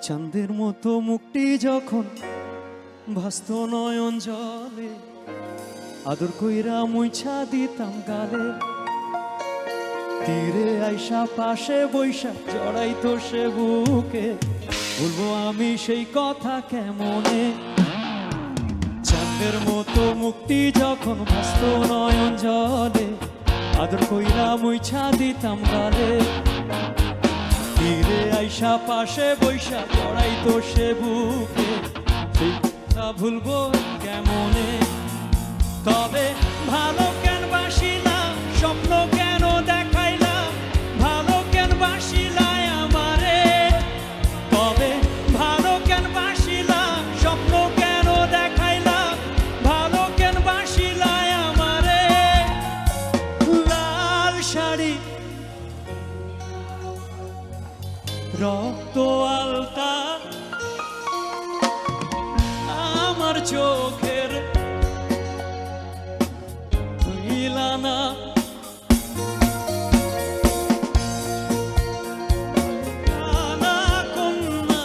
চাঁদের মতো মুখটি যখন ভাসত নয়ন জলে, আদর কইরা মুইছা দিতাম গালে। তীরে আইসা পাশে বৈশা জড়াইতো সে বুকে, বলবো আমি সেই কথা কেমনে। চাঁদের মতো মুখটি যখন ভাসত নয়ন জলে, আদর কইরা মুইছা দিতাম গালে। তীরে আইসা পাশে বৈশা জড়াইতো সে বুকে, সেই কথা ভুলবো কেমনে। তবে ভালো কেন বাসিলাম, স্বপ্ন কেন দেখাইলাম, ভালো কেন বাসিলাই আমারে। তবে ভালো কেন বাসিলাম, স্বপ্ন কেন দেখাইলাম, ভালো কেন বাসিলাই আমারে। লাল শাড়ি রক্ত আলতা আমার চোখের মিলানা। কন্যা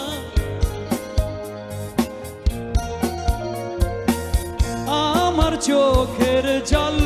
আমার চোখের জল